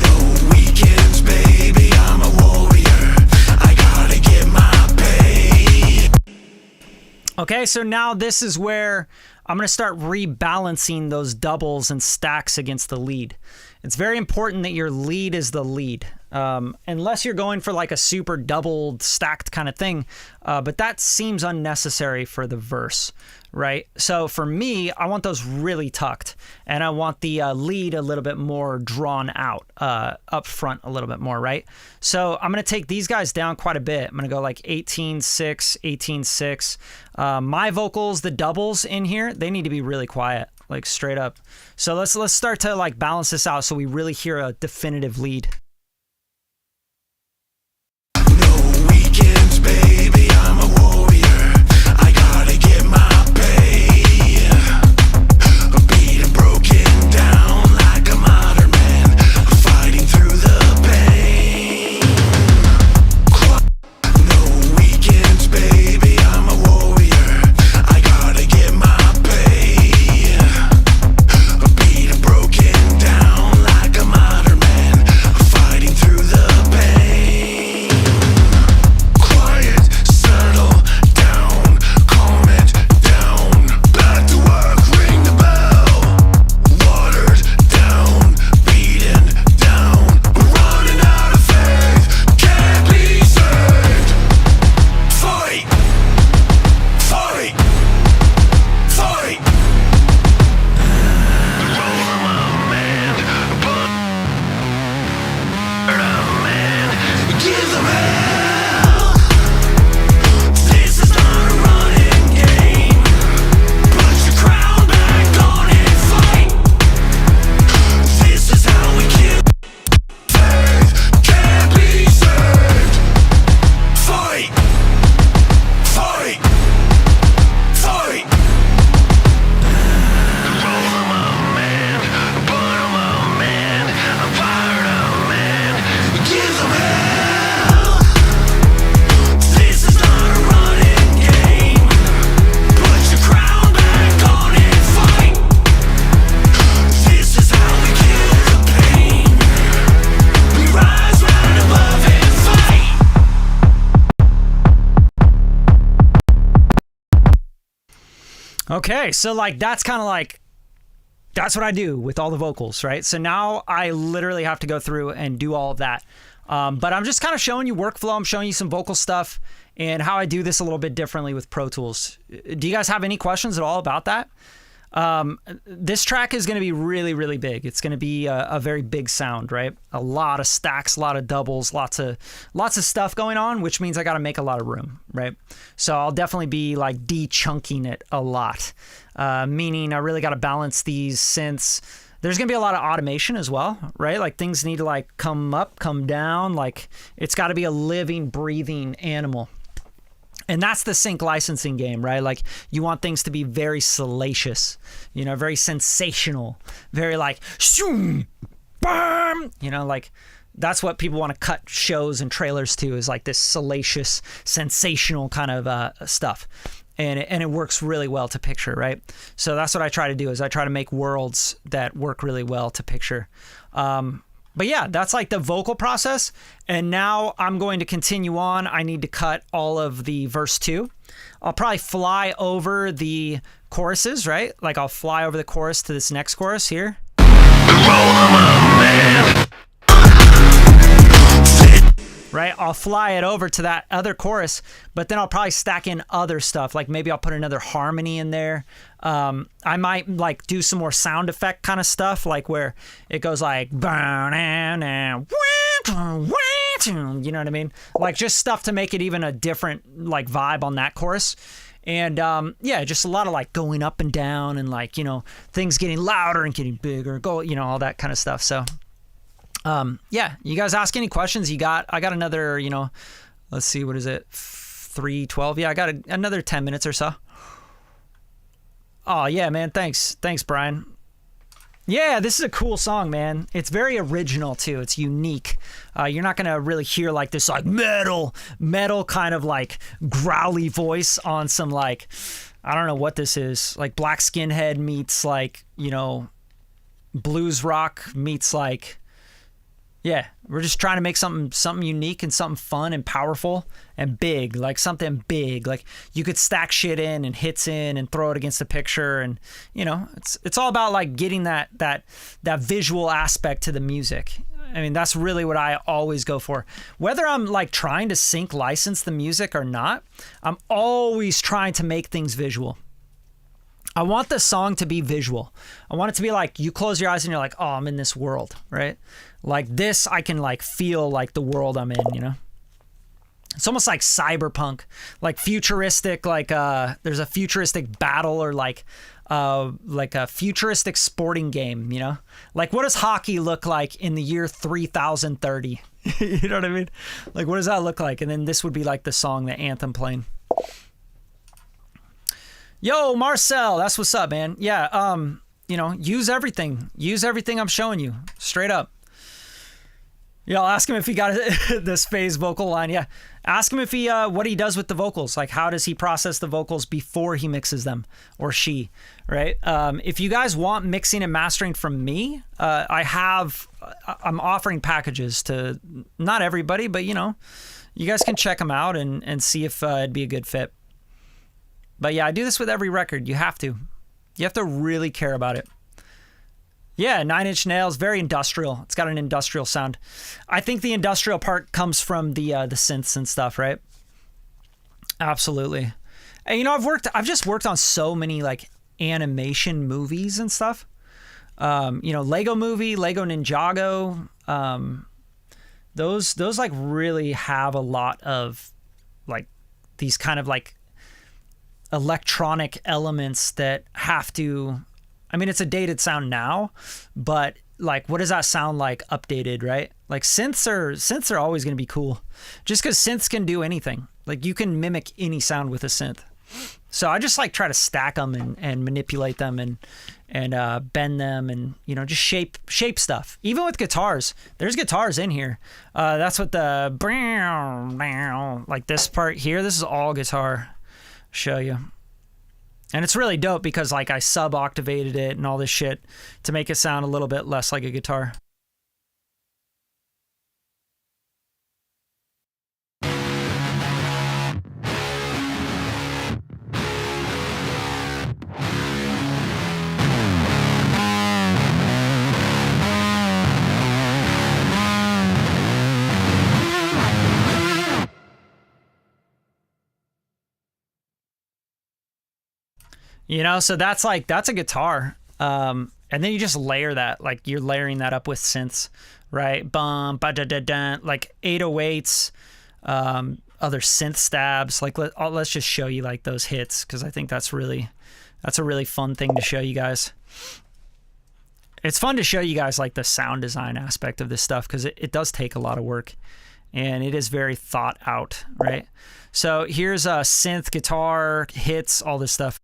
no weekends, baby, I'm a warrior. I gotta get my pay. Okay, so now this is where I'm going to start rebalancing those doubles and stacks against the lead. It's very important that your lead is the lead, unless you're going for like a super doubled stacked kind of thing, but that seems unnecessary for the verse, right? So for me, I want those really tucked, and I want the lead a little bit more drawn out, up front a little bit more, right? So I'm going to take these guys down quite a bit. I'm going to go like 18-6, 18-6. My vocals, the doubles in here, they need to be really quiet, like straight up. So let's start to like balance this out so we really hear a definitive lead. No weekends, baby, I'm a warrior. I gotta get my pay. Beaten, broken down like a modern man, fighting through the pain. No weekends, baby, I'm a warrior. I gotta get my pay. Beaten, broken down like a modern man, fighting Okay, so like that's kind of like that's what I do with all the vocals, right? So now I literally have to go through and do all of that. But I'm just kind of showing you workflow. I'm showing you some vocal stuff and how I do this a little bit differently with Pro Tools. Do you guys have any questions at all about that? This track is going to be really, really big. It's going to be a very big sound, right? A lot of stacks, a lot of doubles, lots of stuff going on, which means I got to make a lot of room, right? So I'll definitely be like de-chunking it a lot, meaning I really got to balance these synths. There's going to be a lot of automation as well, right? Like things need to like come up, come down. Like it's got to be a living, breathing animal. And that's the sync licensing game, right? Like you want things to be very salacious, you know, very sensational, very like, shoom, bam, you know, like that's what people want to cut shows and trailers to, is like this salacious, sensational kind of stuff. And it works really well to picture, right? So that's what I try to do, is I try to make worlds that work really well to picture. But yeah, that's like the vocal process. And now I'm going to continue on. I need to cut all of the verse 2. I'll probably fly over the choruses, right? Like I'll fly over the chorus to this next chorus here. Right? I'll fly it over to that other chorus, but then I'll probably stack in other stuff. Like maybe I'll put another harmony in there. I might like do some more sound effect kind of stuff, like where it goes like, you know what I mean? Like just stuff to make it even a different like vibe on that chorus. And yeah, just a lot of like going up and down and like, you know, things getting louder and getting bigger, you know, all that kind of stuff. So yeah, you guys ask any questions I got another, you know, let's see, what is it? 3:12. Yeah, I got another 10 minutes or so. Oh yeah, man. Thanks, Brian. Yeah, this is a cool song, man. It's very original too. It's unique. You're not gonna really hear like this like metal kind of like growly voice on some like, I don't know what this is, like Black Skinhead meets like, you know, blues rock meets like, yeah, we're just trying to make something unique and something fun and powerful and big, like something big. Like you could stack shit in and hits in and throw it against a picture, and you know, it's all about like getting that visual aspect to the music. I mean, that's really what I always go for. Whether I'm like trying to sync license the music or not, I'm always trying to make things visual. I want the song to be visual. I want it to be like you close your eyes and you're like, oh, I'm in this world, right? Like this, I can like feel like the world I'm in, you know? It's almost like cyberpunk, like futuristic, like there's a futuristic battle or like a futuristic sporting game, you know? Like what does hockey look like in the year 3030? You know what I mean? Like what does that look like? And then this would be like the song, the anthem playing. Yo, Marcel, that's what's up, man. Yeah, you know, use everything I'm showing you, straight up. Yeah, I'll ask him if he got this phase vocal line. Yeah, ask him if he what he does with the vocals. Like, how does he process the vocals before he mixes them, or she, right? If you guys want mixing and mastering from me, I'm offering packages to not everybody, but you know, you guys can check them out and see if it'd be a good fit. But yeah, I do this with every record. You have to really care about it. Yeah, 9 Inch Nails, very industrial. It's got an industrial sound. I think the industrial part comes from the synths and stuff, right? Absolutely. And you know, I've just worked on so many like animation movies and stuff. You know, Lego Movie, Lego Ninjago. Those like really have a lot of like these kind of like electronic elements that have to, I mean, it's a dated sound now, but like, what does that sound like updated, right? Like synths are always going to be cool, just because synths can do anything. Like you can mimic any sound with a synth. So I just like try to stack them and manipulate them and bend them and, you know, just shape stuff. Even with guitars, there's guitars in here. That's what the like this part here. This is all guitar. Show you. And it's really dope because like I sub-octavated it and all this shit to make it sound a little bit less like a guitar. You know, so that's a guitar. And then you just layer that, like you're layering that up with synths, right? Bum, ba da da da, like 808s, other synth stabs. Like let's just show you like those hits, because I think that's a really fun thing to show you guys. It's fun to show you guys like the sound design aspect of this stuff, because it does take a lot of work, and it is very thought out, right? So here's a synth, guitar, hits, all this stuff.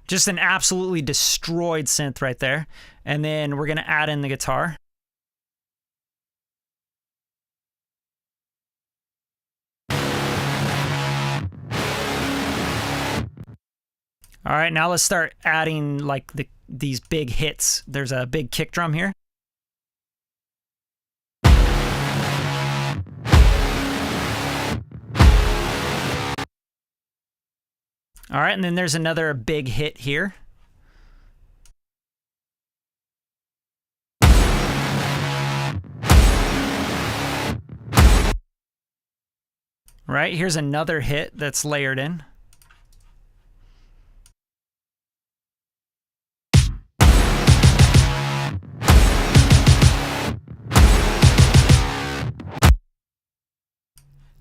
Just an absolutely destroyed synth right there. And then we're going to add in the guitar. All right, now let's start adding like these big hits. There's a big kick drum here. All right, and then there's another big hit here. Right, here's another hit that's layered in.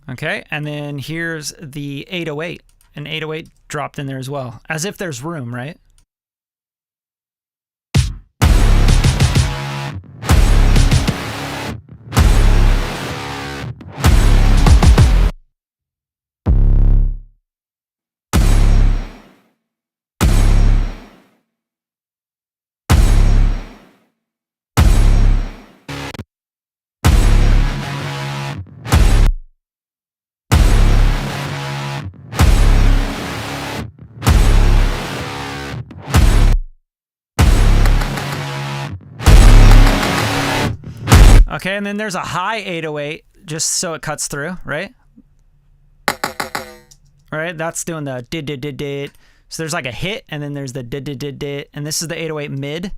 Okay, and then here's the 808. An 808 dropped in there as well, as if there's room, right? Okay, and then there's a high 808, just so it cuts through, right? All right, that's doing the did. So there's like a hit, and then there's the did, and this is the 808 mid.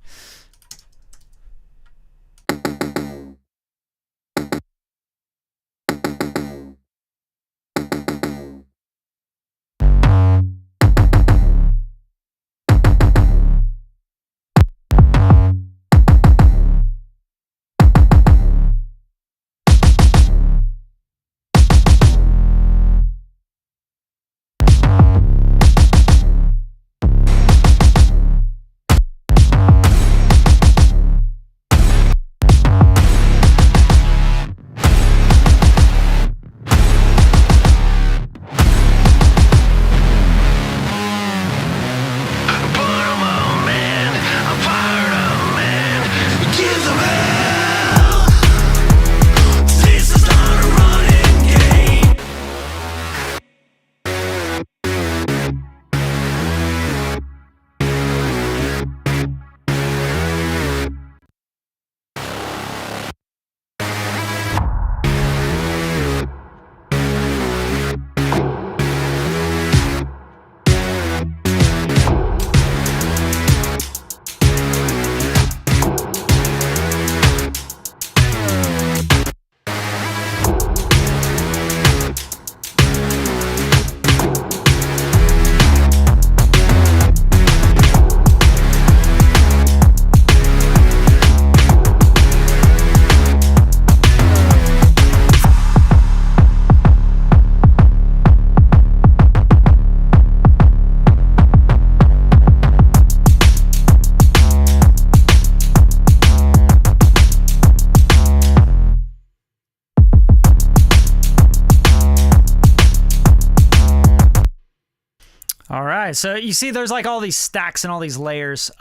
All right, so you see there's like all these stacks and all these layers.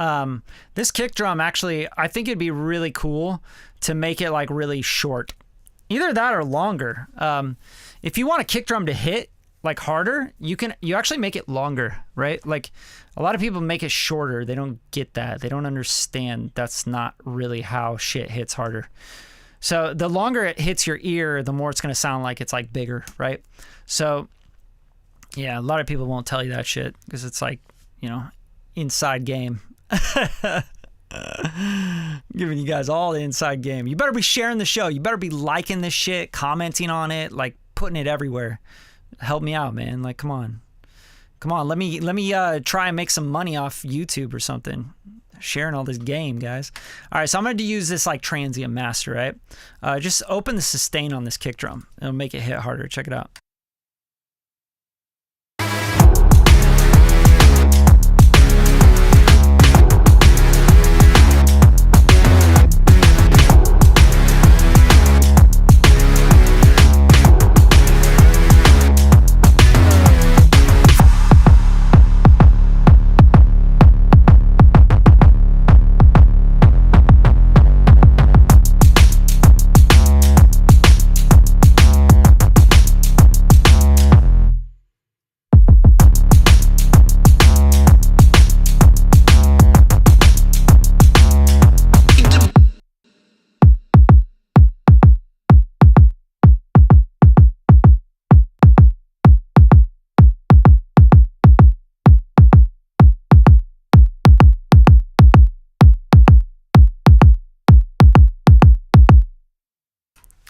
This kick drum, actually, I think it'd be really cool to make it like really short. Either that or longer. If you want a kick drum to hit like harder, you actually make it longer, right? Like a lot of people make it shorter. They don't get that. They don't understand that's not really how shit hits harder. So the longer it hits your ear, the more it's going to sound like it's like bigger, right? So yeah, a lot of people won't tell you that shit because it's like, you know, inside game. Giving you guys all the inside game. You better be sharing the show. You better be liking this shit, commenting on it, like putting it everywhere. Help me out, man. Like, come on. Let me try and make some money off YouTube or something. Sharing all this game, guys. All right, so I'm going to use this like transient master, right? Just open the sustain on this kick drum. It'll make it hit harder. Check it out.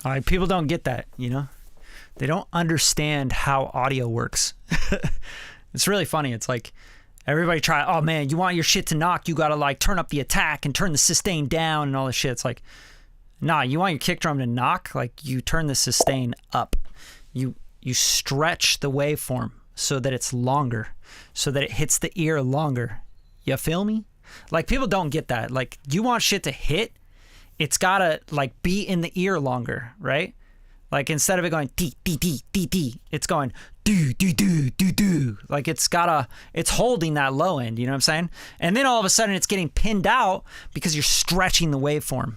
All right, people don't get that, you know? They don't understand how audio works. It's really funny. It's like everybody try, oh man, you want your shit to knock, you gotta like turn up the attack and turn the sustain down and all this shit. It's like, nah, you want your kick drum to knock, like you turn the sustain up. You stretch the waveform so that it's longer, so that it hits the ear longer. You feel me? Like people don't get that. Like you want shit to hit, it's gotta like be in the ear longer, right? Like instead of it going dee dee dee dee dee, it's going do do do do do. Like it's holding that low end, you know what I'm saying? And then all of a sudden it's getting pinned out because you're stretching the waveform.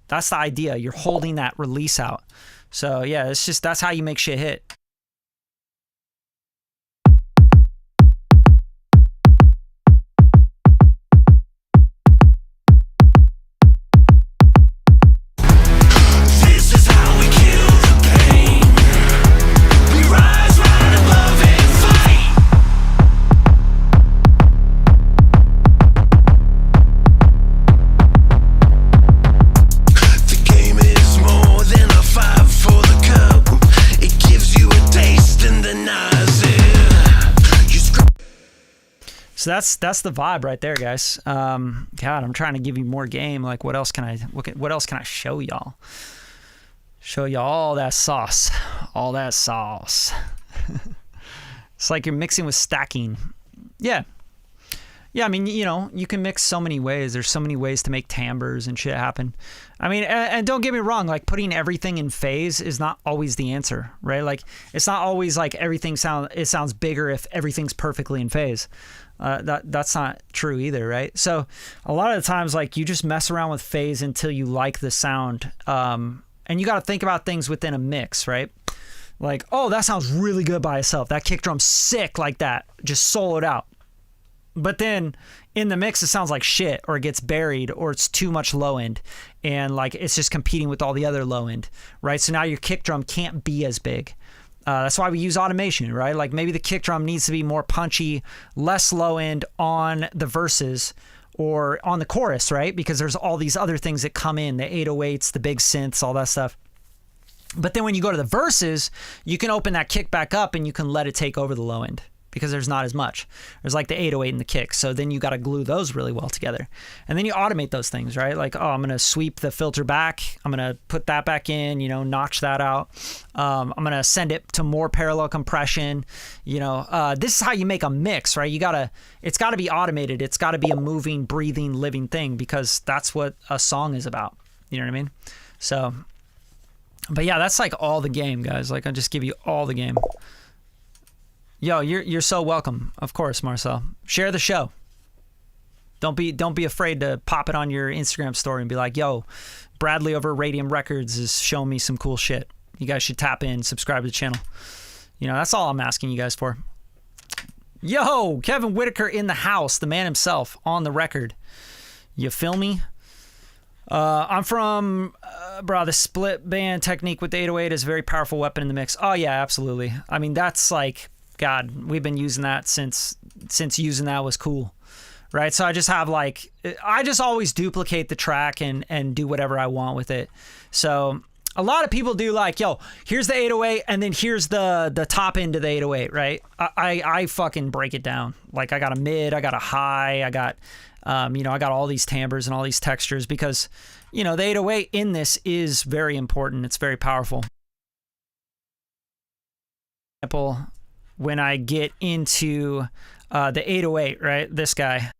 That's the idea. You're holding that release out. So yeah, that's how you make shit hit. So that's the vibe right there, guys. God, I'm trying to give you more game. Like, what else can I show y'all? Show y'all all that sauce, all that sauce. It's like you're mixing with stacking. Yeah. I mean, you know, you can mix so many ways. There's so many ways to make timbres and shit happen. I mean, and don't get me wrong, like putting everything in phase is not always the answer, right? Like it's not always like it sounds bigger if everything's perfectly in phase. That's not true either, right? So a lot of the times, like you just mess around with phase until you like the sound. And you got to think about things within a mix, right? Like, oh, that sounds really good by itself. That kick drum's sick like that. Just soloed out. But then in the mix, it sounds like shit, or it gets buried, or it's too much low end. And like it's just competing with all the other low end, right? So now your kick drum can't be as big. That's why we use automation, right? Like maybe the kick drum needs to be more punchy, less low end on the verses or on the chorus, right? Because there's all these other things that come in, the 808s, the big synths, all that stuff. But then when you go to the verses, you can open that kick back up and you can let it take over the low end because there's not as much. There's like the 808 and the kick. So then you got to glue those really well together. And then you automate those things, right? Like, oh, I'm going to sweep the filter back. I'm going to put that back in, you know, notch that out. I'm going to send it to more parallel compression. You know, this is how you make a mix, right? It's got to be automated. It's got to be a moving, breathing, living thing because that's what a song is about. You know what I mean? So, but yeah, that's like all the game, guys. Like I just give you all the game. Yo, you're so welcome. Of course, Marcel. Share the show. Don't be afraid to pop it on your Instagram story and be like, yo, Bradley over Radium Records is showing me some cool shit. You guys should tap in, subscribe to the channel. You know, that's all I'm asking you guys for. Yo, Kevin Whitaker in the house, the man himself, on the record. You feel me? I'm from, the split band technique with the 808 is a very powerful weapon in the mix. Oh yeah, absolutely. I mean, that's like, God, we've been using that since using that was cool, right? So I just have like, I just always duplicate the track and do whatever I want with it. So a lot of people do like, yo, here's the 808 and then here's the top end of the 808, right? I fucking break it down. Like I got a mid, I got a high, I got, you know, I got all these timbres and all these textures because, you know, the 808 in this is very important. It's very powerful. Example, when I get into the 808, right? This guy.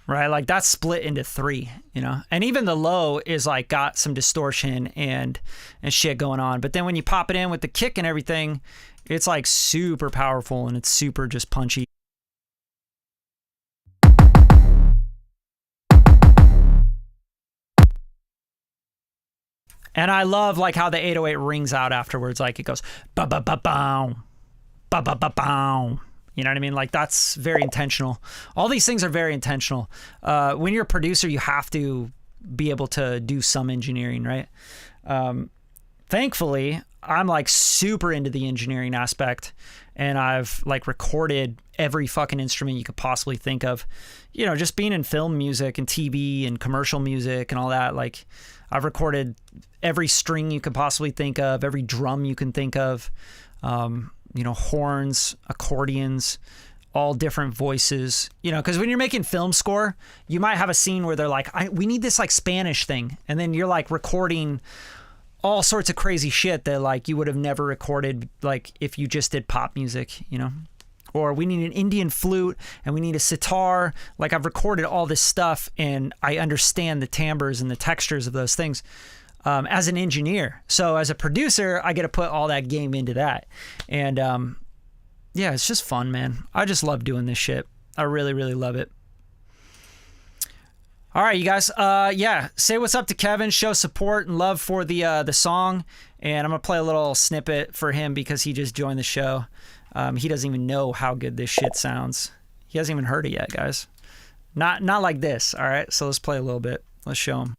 Right, like that's split into 3, you know, and even the low is like got some distortion and shit going on. But then when you pop it in with the kick and everything, it's like super powerful and it's super just punchy. And I love like how the 808 rings out afterwards, like it goes ba ba ba bow, ba ba ba bow. You know what I mean? Like that's very intentional. All these things are very intentional. When you're a producer, you have to be able to do some engineering, right? Thankfully, I'm like super into the engineering aspect and I've like recorded every fucking instrument you could possibly think of. You know, just being in film music and TV and commercial music and all that, like I've recorded every string you could possibly think of, every drum you can think of. You know, horns, accordions, all different voices, you know, because when you're making film score, you might have a scene where they're like, we need this like Spanish thing. And then you're like recording all sorts of crazy shit that like you would have never recorded like if you just did pop music, you know, or we need an Indian flute and we need a sitar. Like I've recorded all this stuff and I understand the timbres and the textures of those things. As an engineer. So as a producer, I get to put all that game into that. And yeah, it's just fun, man. I just love doing this shit. I really, really love it. All right, you guys. Yeah, say what's up to Kevin. Show support and love for the song. And I'm going to play a little snippet for him because he just joined the show. He doesn't even know how good this shit sounds. He hasn't even heard it yet, guys. Not like this, all right? So let's play a little bit. Let's show him.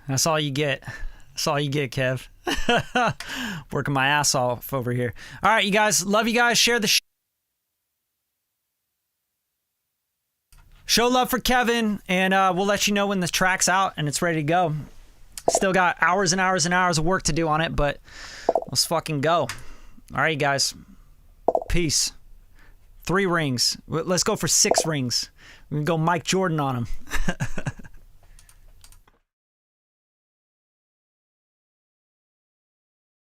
That's all you get. That's all you get, Kev. Working my ass off over here. All right, you guys. Love you guys. Share the show love for Kevin, and we'll let you know when the track's out and it's ready to go. Still got hours and hours and hours of work to do on it, but let's fucking go. All right, you guys. Peace. 3 rings. Let's go for 6 rings. We can go Mike Jordan on them.